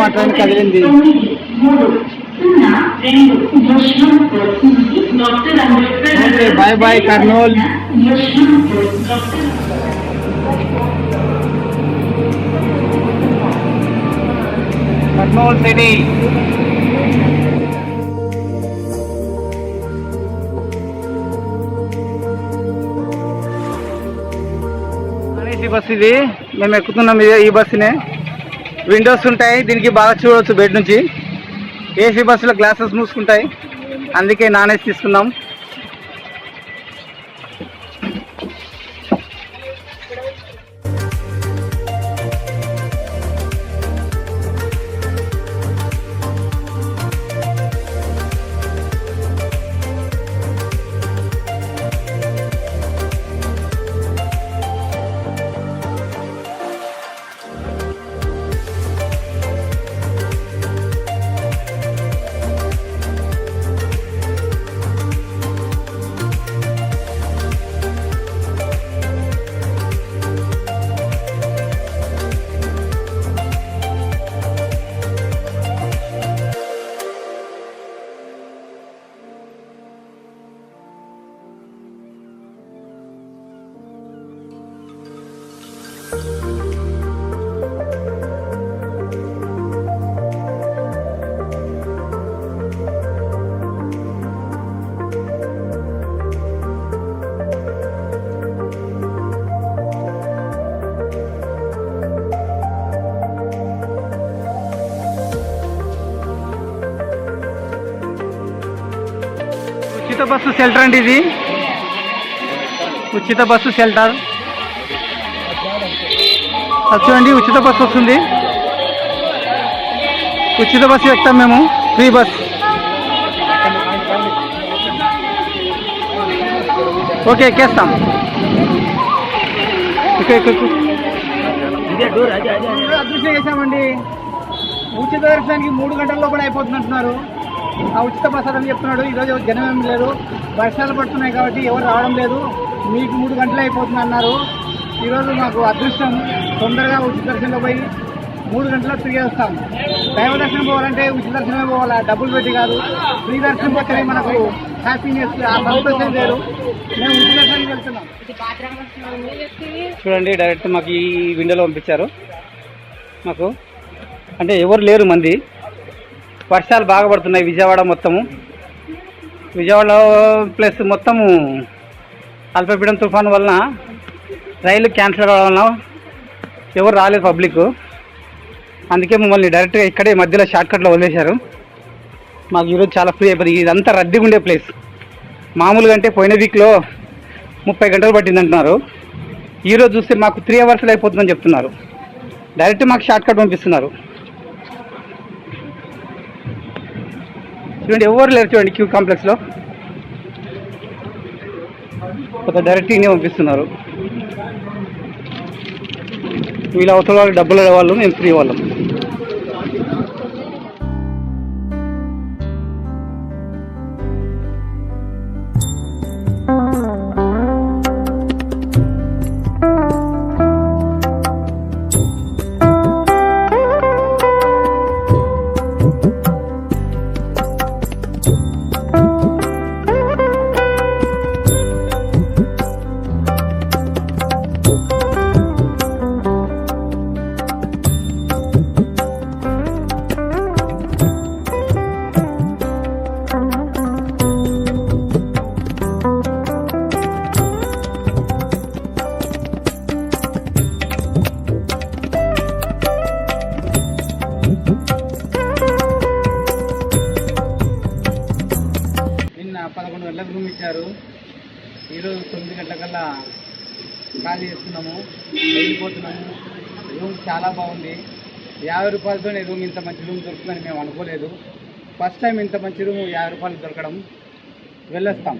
మాట్లాడి కదిలింది. Bye bye Kurnool. Kurnool city. Bus ఇది మేము ఎక్కుతున్నాం. ఈ బస్సునే విండోస్ ఉంటాయి, దీనికి బాగా చూడవచ్చు బెడ్ నుంచి. ఏసీ బస్సులో గ్లాసెస్ మూసుకుంటాయి, అందుకే నాన్ ఏసీ తీసుకున్నాం. ఉచిత బస్సు షెల్టర్ అండి ఇది. ఉచిత బస్సు షెల్టర్ చూడండి. ఉచిత బస్సు వస్తుంది, ఉచిత బస్సు ఎక్కుతాం మేము. Free bus. ఓకే ఎక్కేస్తాం. అదృష్టం చేసామండి. ఉచిత దర్శనానికి 3 గంటల్లో కూడా అయిపోతుంది అంటున్నారు. ఆ ఉచిత ప్రసాదం చెప్తున్నాడు. ఈరోజు జనం ఏం లేదు, వర్షాలు పడుతున్నాయి కాబట్టి ఎవరు రావడం లేదు. మీకు 3 గంటలు అయిపోతుంది అన్నారు. ఈరోజు మాకు అదృష్టం, తొందరగా ఉచిత దర్శనంలో పోయి 3 గంటల్లో తిరిగి వస్తాం. దైవ దర్శనం పోవాలంటే ఉచిత దర్శనమే పోవాలా, డబ్బులు పెట్టి కాదు. ఫ్రీ దర్శనం పోతే మనకు హ్యాపీనెస్, ఆ సంతోషం లేదు. మేము ఉచిత దర్శనానికి వెళ్తున్నాం. చూడండి, డైరెక్ట్ మాకు ఈ విండోలో పంపించారు. మాకు అంటే ఎవరు లేరు మంది. వర్షాలు బాగా పడుతున్నాయి విజయవాడ మొత్తము. విజయవాడ ప్లస్ మొత్తము అల్పపీడనం తుఫాను వలన రైలు క్యాన్సిల్ అవ్వడం వలన ఎవరు రాలేదు పబ్లిక్. అందుకే మమ్మల్ని డైరెక్ట్గా ఇక్కడే మధ్యలో షార్ట్కట్లో వదిలేశారు. మాకు ఈరోజు చాలా ఫ్రీ అయిపోయింది. ఇదంతా రద్దీగా ఉండే ప్లేస్. మామూలుగా అంటే పోయిన వీక్లో 30 గంటలు పట్టింది అంటున్నారు. ఈరోజు చూస్తే మాకు 3 అవర్స్లో అయిపోతుందని చెప్తున్నారు. డైరెక్ట్ మాకు షార్ట్కట్ పంపిస్తున్నారు. చూడండి, ఎవరు లేరు. చూడండి, క్యూ కాంప్లెక్స్లో కొత్త డైరెక్ట్గానే పంపిస్తున్నారు. వీళ్ళ అవతల వాళ్ళు డబ్బులు వాళ్ళు, మేము ఫ్రీ వాళ్ళం. నిన్న 11 గంటలకు రూమ్ ఇచ్చారు. ఈరోజు 9 గంటలకల్లా ఖాళీ చేస్తున్నాము, వెళ్ళిపోతున్నాము. రూమ్ చాలా బాగుంది. 50 రూపాయలతోనే రూమ్, ఇంత మంచి రూమ్ దొరుకుతుందని మేము అనుకోలేదు. ఫస్ట్ టైం ఇంత మంచి రూమ్ 50 రూపాయలు దొరకడం. వెళ్ళొస్తాం.